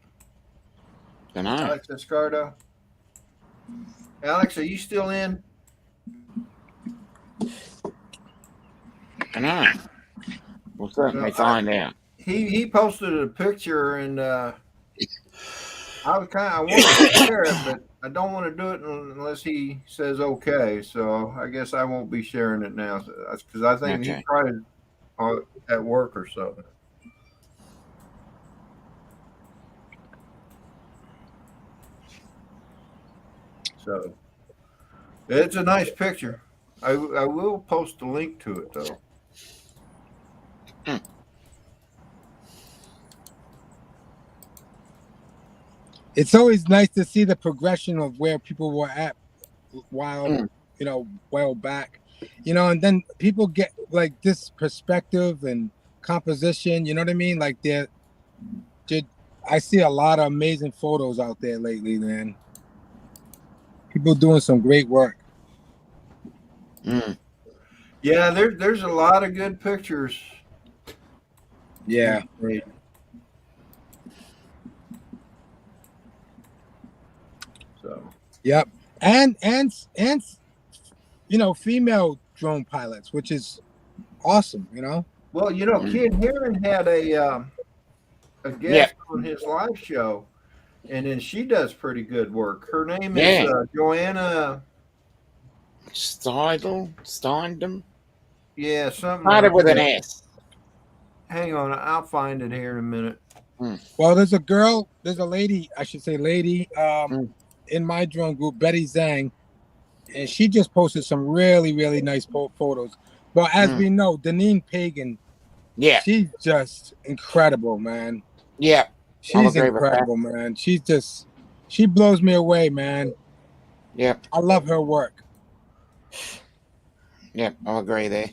Can I? Alex Escardo. Alex, are you still in? Can I? We'll certainly find out. He posted a picture, and I wanted to share it, but I don't want to do it unless he says okay. So I guess I won't be sharing it now, because I think he's probably at work or something. So it's a nice picture. I will post a link to it though. It's always nice to see the progression of where people were at while well back, and then people get like this perspective and composition. You know what I mean? Like I see a lot of amazing photos out there lately, man. People doing some great work. Yeah, there's a lot of good pictures. Yeah. So. Yep. And female drone pilots, which is awesome. Well, Kid Heron had a guest on his live show, and then she does pretty good work. Her name is Joanna Steindem. Yeah, something. Started with an S. Hang on, I'll find it here in a minute. Well, there's a lady, I should say lady, in my drone group, Betty Zhang, and she just posted some really, really nice photos. But as we know, Deneen Pagan, she's just incredible, man. Yeah, she's incredible, man. She blows me away, man. Yeah, I love her work. Yeah, I'll agree there.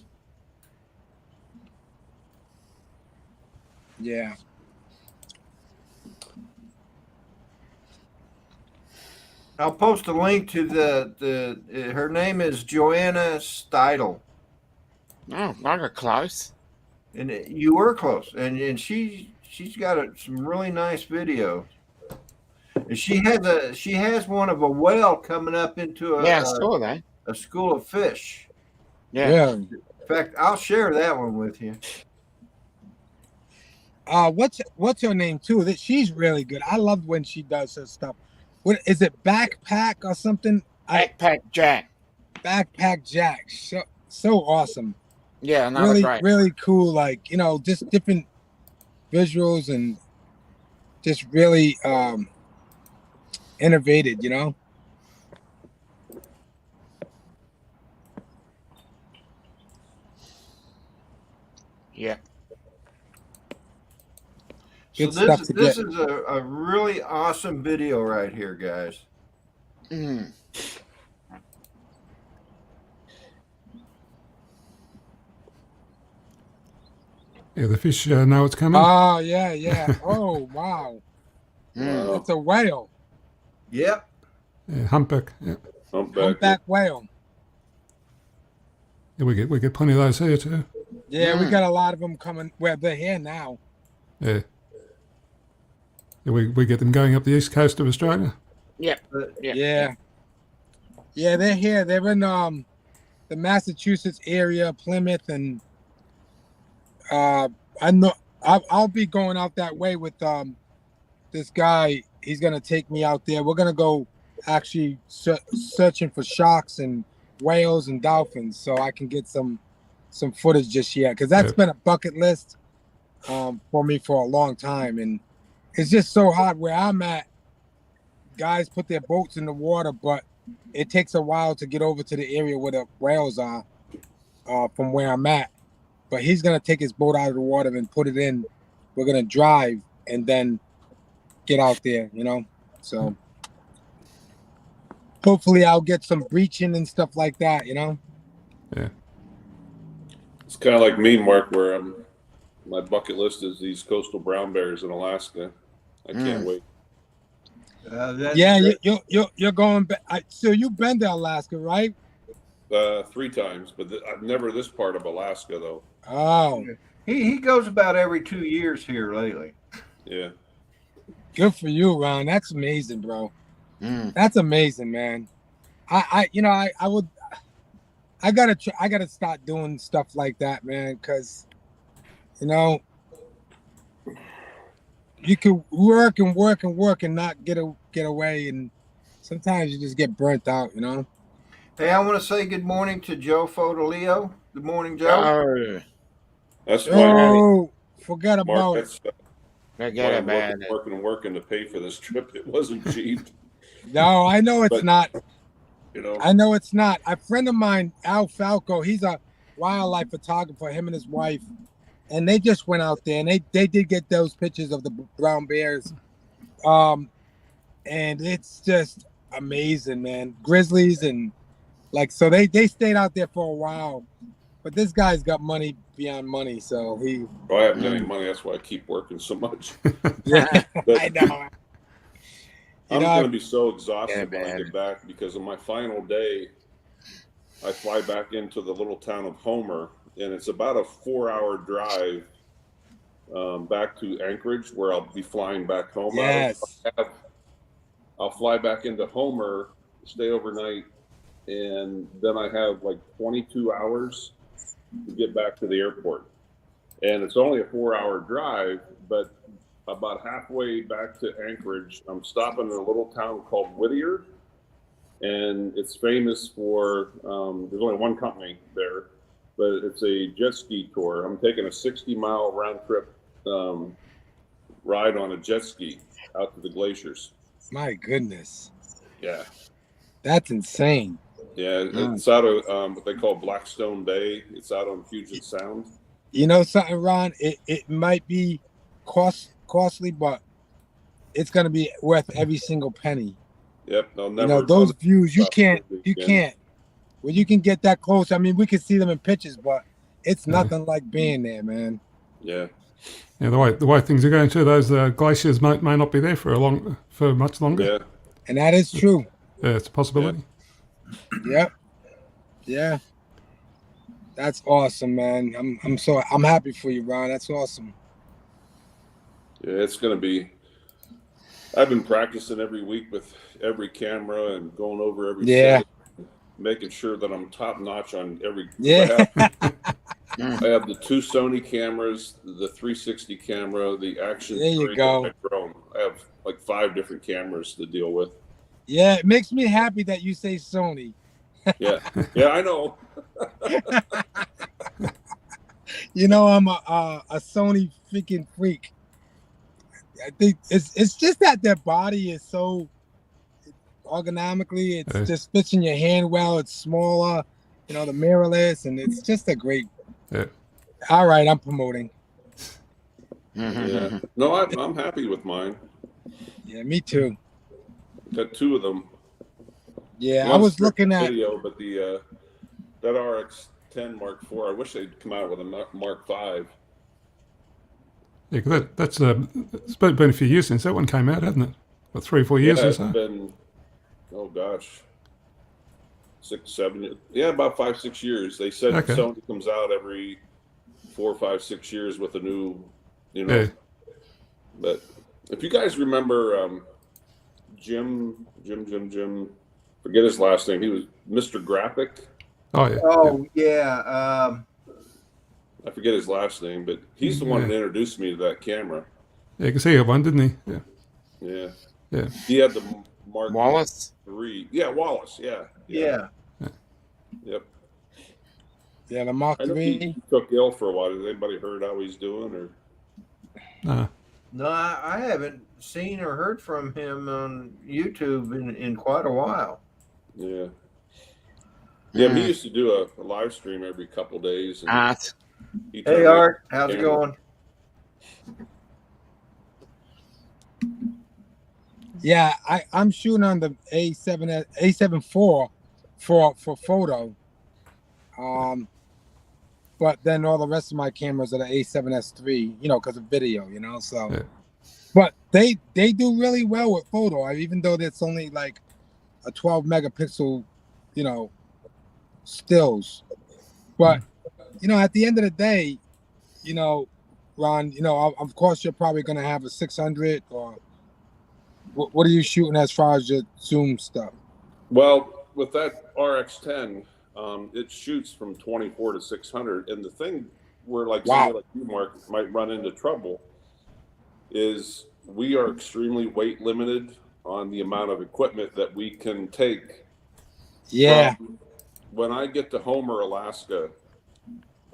Yeah. I'll post a link to her name is Joanna Steidel. Oh, I got close. And you were close. And she's got some really nice videos. And she has one of a whale coming up into I saw that. A school of fish. Yeah. In fact, I'll share that one with you. What's her name too? That she's really good. I love when she does her stuff. What is it? Backpack or something? Backpack Jack. Backpack Jack. So awesome. Yeah, really, really cool. Like just different visuals and just really innovated. Yeah. So this is a really awesome video right here, guys. Yeah, the fish know it's coming. Oh, yeah. Oh, wow. It's a whale. Yep. Yeah, humpback. Yeah. Humpback whale. Yeah, we get plenty of those here too. Yeah, we got a lot of them coming. Well, they're here now. Yeah. We get them going up the east coast of Australia. Yep. Yeah, they're here. They're in the Massachusetts area, Plymouth, and I know I'll be going out that way with this guy. He's gonna take me out there. We're gonna go actually searching for sharks and whales and dolphins, so I can get some footage just yet, because that's been a bucket list for me for a long time, and it's just so hard where I'm at. Guys put their boats in the water, but it takes a while to get over to the area where the whales are from where I'm at. But he's going to take his boat out of the water and put it in. We're going to drive and then get out there, So hopefully I'll get some breaching and stuff like that, Yeah. It's kind of like me, Mark, where my bucket list is these coastal brown bears in Alaska. I can't wait. You're going back. So you've been to Alaska, right? 3 times, but I've never this part of Alaska though. Oh, he goes about every 2 years here lately. Yeah. Good for you, Ron. That's amazing, bro. That's amazing, man. I gotta start doing stuff like that, man, because you can work and not get away, and sometimes you just get burnt out, Hey, I want to say good morning to Joe Fodolio. Good morning, Joe. Oh, That's why. Oh, forget about Mark, it. Forget about it. Working to pay for this trip. It wasn't cheap. No, I know it's not. You know, I know it's not. A friend of mine, Al Falco, he's a wildlife photographer, him and his wife, and they just went out there and they did get those pictures of the brown bears. And it's just amazing, man. Grizzlies and like, so they stayed out there for a while, but this guy's got money beyond money, so he. I haven't got any money. That's why I keep working so much. Yeah, But I know. I'm going to be so exhausted when I get back because on my final day, I fly back into the little town of Homer, and it's about a 4-hour drive back to Anchorage, where I'll be flying back home. Yes. I'll fly back into Homer, stay overnight, and then I have like 22 hours to get back to the airport. And it's only a 4-hour drive, but about halfway back to Anchorage, I'm stopping in a little town called Whittier, and it's famous for, there's only one company there, but it's a jet ski tour. I'm taking a 60-mile round trip ride on a jet ski out to the glaciers. My goodness. Yeah. That's insane. Yeah, it's out of what they call Blackstone Bay. It's out on Puget Sound. You know something, Ron? It might be costly, but it's going to be worth every single penny. Yep, they'll never. You know, those views, you can't. Well, you can get that close. I mean, we can see them in pictures, but it's nothing like being there, man. Yeah. Yeah, the way things are going too, those glaciers may not be there for much longer. Yeah. And that is true. Yeah, it's a possibility. Yep. Yeah. That's awesome, man. I'm happy for you, Ron. That's awesome. Yeah, it's gonna be. I've been practicing every week with every camera and going over every set, making sure that I'm top notch on every. Yeah. I have the 2 Sony cameras, the 360 camera, the Action. There you go. Drone. I have like 5 different cameras to deal with. Yeah, it makes me happy that you say Sony. Yeah, yeah, I know. You know, I'm a Sony freaking freak. I think it's just that their body is so ergonomically, it just fits in your hand well. It's smaller, you know, the mirrorless, and it's just a great. Yeah. All right, I'm promoting. Yeah. No, I'm happy with mine. Yeah, me too. Got 2 of them. Yeah, I was looking at video, but the that RX-10 Mark IV. I wish they'd come out with a Mark V. Yeah, cause that's it's been a few years since that one came out, hasn't it? What, 3 or 4 years or so? It's been, oh gosh, 6, 7 years. Yeah, about 5, 6 years. They said Sony comes out every 4, 5, 6 years with a new, you know. Yeah. But if you guys remember Jim, forget his last name. He was Mr. Graphic. Oh yeah. Oh yeah. I forget his last name, but he's the one that introduced me to that camera. Yeah, because he had one, didn't he? Yeah. Yeah. Yeah. He had the Mark Wallace. III. Yeah, Wallace. Yeah. Yeah. Yep. Yeah, the Mark III. He took ill for a while. Has anybody heard how he's doing? Or no, I haven't seen or heard from him on YouTube in quite a while. Yeah. Yeah, he used to do a live stream every couple days. Hey, Art, how's it going? Yeah, I'm shooting on the A7 IV for photo. But then all the rest of my cameras are the A7S III, you know, because of video, you know. So, but they do really well with photo, even though it's only like a 12 megapixel, you know, stills. But you know, at the end of the day, you know, Ron, you know, of course you're probably gonna have a 600 or what are you shooting as far as your zoom stuff? Well, with that RX-10. It shoots from 24 to 600, and the thing where somebody like you, Mark, might run into trouble is we are extremely weight limited on the amount of equipment that we can take. Yeah. When I get to Homer, Alaska,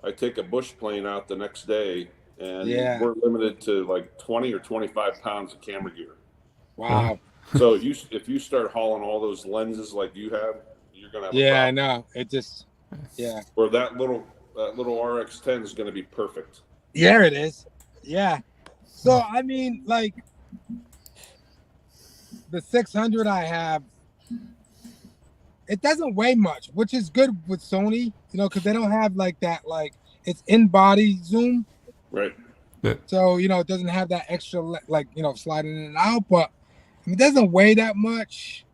I take a bush plane out the next day, and we're limited to like 20 or 25 pounds of camera gear. Wow. So if you start hauling all those lenses like you have, gonna have. Yeah, I know. It just, yeah. Or that little RX-10 is gonna be perfect. Yeah, it is. Yeah. So I mean, like the 600 I have, it doesn't weigh much, which is good with Sony, because they don't have like that, like it's in body zoom. Right. Yeah. So, it doesn't have that extra, like, sliding in and out, but it doesn't weigh that much.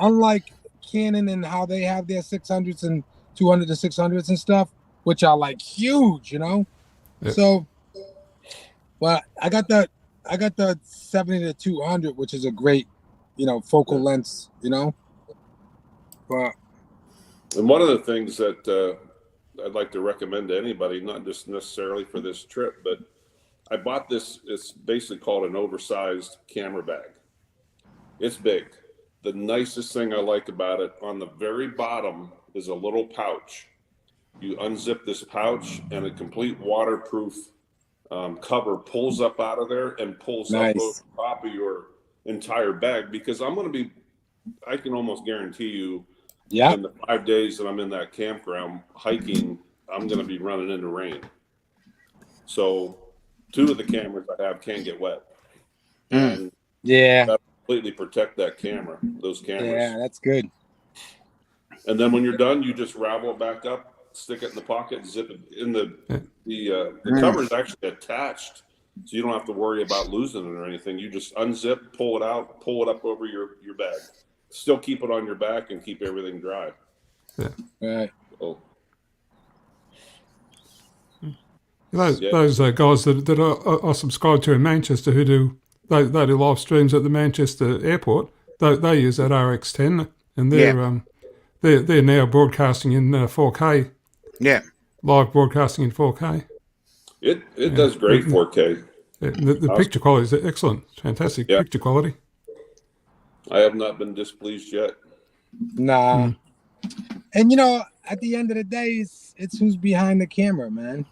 Unlike Canon and how they have their 600s and 200 to 600s and stuff, which are like huge, Yeah. So, but I got the 70 to 200, which is a great, focal length, But and one of the things that I'd like to recommend to anybody, not just necessarily for this trip, but I bought this. It's basically called an oversized camera bag. It's big. The nicest thing I like about it, on the very bottom is a little pouch. You unzip this pouch and a complete waterproof cover pulls up out of there and pulls up over top of your entire bag, because I can almost guarantee you, in the 5 days that I'm in that campground hiking, I'm going to be running into rain. So 2 of the cameras I have can't get wet. And that'll completely protect those cameras. Yeah, that's good. And then when you're done, you just ravel it back up, stick it in the pocket, zip it in the cover is actually attached, so you don't have to worry about losing it or anything. You just unzip, pull it out, pull it up over your bag. Still keep it on your back and keep everything dry. Yeah. Right. So, those guys that I subscribe to in Manchester who do they do live streams at the Manchester airport. They use that RX-10 and they're now broadcasting in 4K. Yeah. Live broadcasting in 4K. It does great 4K. Mm-hmm. The picture quality is excellent. Fantastic picture quality. I have not been displeased yet. Nah. And at the end of the day, it's who's behind the camera, man.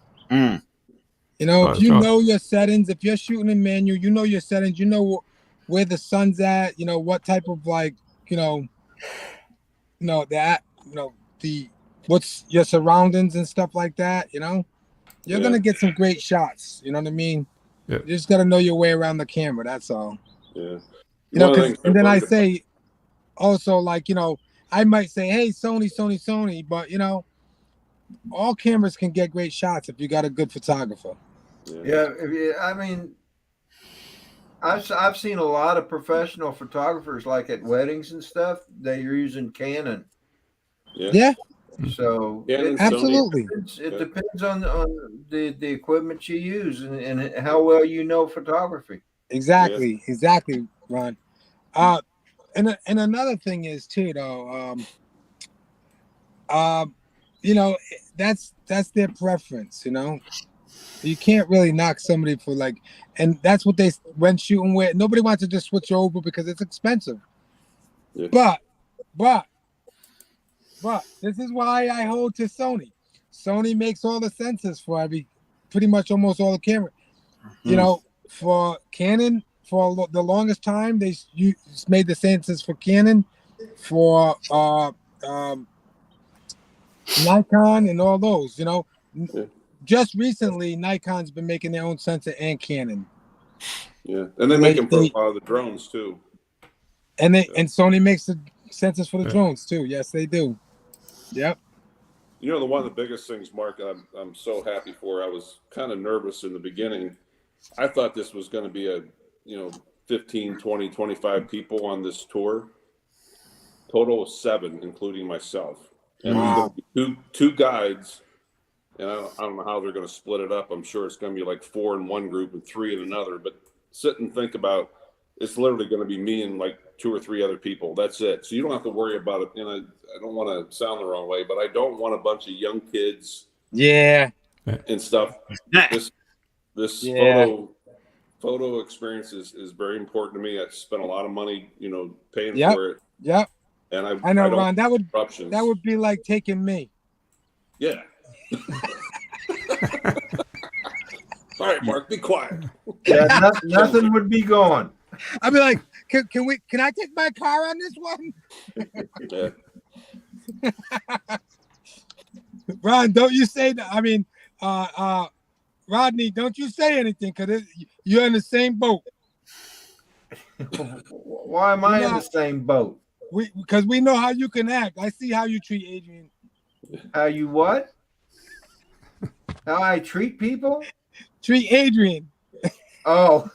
If you know your settings, if you're shooting in manual, you know your settings, you know where the sun's at, what type of what's your surroundings and stuff like that, you're gonna get some great shots. You know what I mean? Yeah. You just gotta know your way around the camera. That's all. Yeah. And then I say, also, I might say, hey, Sony, but all cameras can get great shots if you got a good photographer. Yeah, I mean, I've seen a lot of professional photographers, like at weddings and stuff, they're using Canon. Yeah. So absolutely, it depends on the equipment you use and how well you know photography. Exactly, Ron. And another thing is too, though, that's their preference. You can't really knock somebody for and that's what they went shooting with. Nobody wants to just switch over because it's expensive. Yeah. But this is why I hold to Sony. Sony makes all the sensors for pretty much almost all the camera. For Canon, for the longest time, they made the sensors for Canon, for Nikon and all those. Just recently, Nikon's been making their own sensor and Canon. Yeah, and they make them for a lot of the drones too. And Sony makes the sensors for the drones too. Yes, they do. Yep. One of the biggest things, Mark, I'm so happy for. I was kind of nervous in the beginning. I thought this was going to be 15, 20, 25 people on this tour. Total of 7, including myself. And there's going to be two guides. And I don't know how they're going to split it up. I'm sure it's going to be 4 in one group and 3 in another. But sit and think about, it's literally going to be me and 2 or 3 other people. That's it. So you don't have to worry about it. And I don't want to sound the wrong way, but I don't want a bunch of young kids. Yeah. And stuff. This photo experience is very important to me. I spent a lot of money, paying for it. Yep. And I know, Ron. That would be like taking me. Yeah. All right, Mark, be quiet. Yeah, nothing would be going. I'd be like, can I take my car on this one? Yeah. Ron, don't you say that? I mean, Rodney, don't you say anything because you're in the same boat. Why am I in the same boat? Because we know how you can act. I see how you treat Adrian. How you what? How I treat people? Treat Adrian. Oh.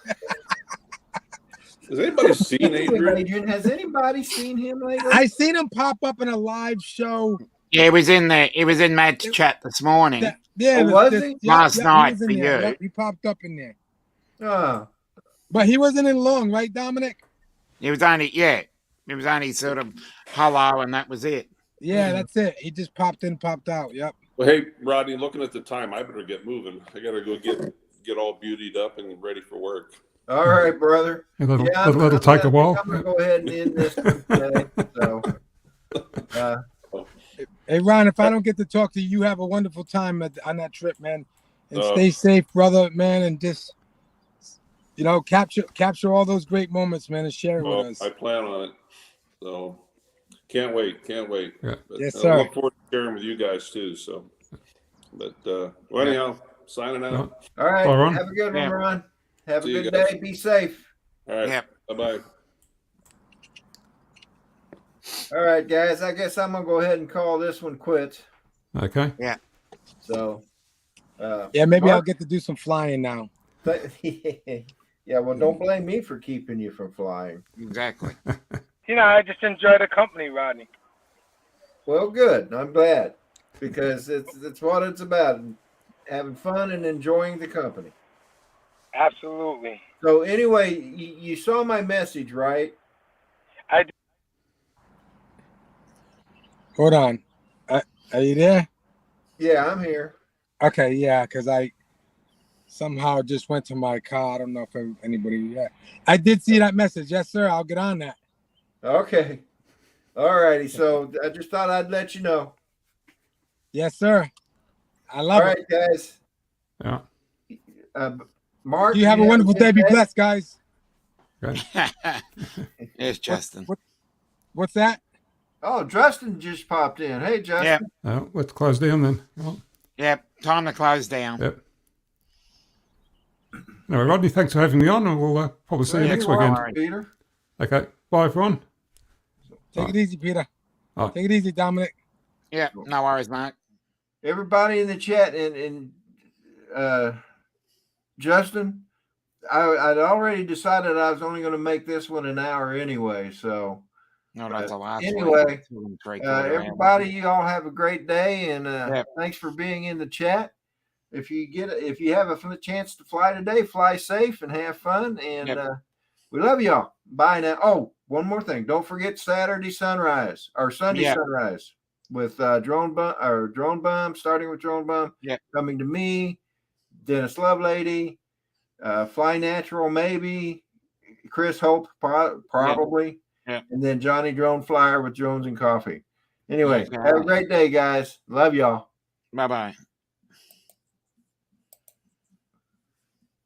Has anybody seen Adrian? Has anybody seen him lately? I seen him pop up in a live show. Yeah, he was in there. He was in Matt's chat this morning. Was he? Last night for you. Yep, he popped up in there. Oh. But he wasn't in long, right, Dominic? He was only sort of hello, and that was it. Yeah, that's it. He just popped in, popped out. Yep. Well, hey, Rodney, looking at the time, I better get moving. I gotta go get all beautied up and ready for work. All right, brother. It'll take a while. I'm gonna go ahead and end this today. So, hey, Ron, if I don't get to talk to you, you have a wonderful time on that trip, man, and stay safe, brother, man, and just capture all those great moments, man, and share it with us. I plan on it. So can't wait. Yeah. But, yes, sir. I look forward to sharing with you guys too. So, but anyhow, signing out. All right. Bye, Ron. Have a good one, Ron. Have See a you good guys. day. Be safe. All right. Yep. Bye-bye. All right, guys. I guess I'm gonna go ahead and call this one quits. Okay. Yeah. So. Yeah, maybe I'll get to do some flying now. Yeah, well, don't blame me for keeping you from flying. Exactly. I just enjoy the company, Rodney. Well, good. I'm glad because it's what it's about, having fun and enjoying the company. Absolutely. So anyway, you saw my message, right? I did. Hold on. Are you there? Yeah, I'm here. Okay, yeah, because I somehow just went to my car. I don't know if anybody. Yeah, I did see that message. Yes, sir. I'll get on that. Okay. All righty. So I just thought I'd let you know. Yes, sir. I love it. All right, guys. Yeah. Mark, You have a wonderful day. Be blessed, guys. Okay. Yes, Justin. What's that? Oh, Justin just popped in. Hey, Justin. Yeah. Let's close down then. Well, Yep. Time to close down. yep. Anyway, Rodney, thanks for having me on, and we'll probably see you next weekend. Peter. Okay. Bye, everyone. Take it easy, Peter. Oh. Take it easy, Dominic. Yeah. No worries, mate. Everybody in the chat and Justin, I'd already decided I was only going to make this one an hour anyway. So No, that's the last anyway, one. everybody, you all have a great day, and thanks for being in the chat. If you have a chance to fly today, fly safe and have fun. And we love y'all. Bye now. Oh, one more thing. Don't forget Saturday sunrise or Sunday sunrise with Drone Bum, starting with Drone Bum. Coming to me, Dennis Lovelady, Fly Natural, maybe Chris Hope, probably. And then Johnny Drone Flyer with Drones and Coffee. Anyway, have a great day, guys. Love y'all. Bye-bye.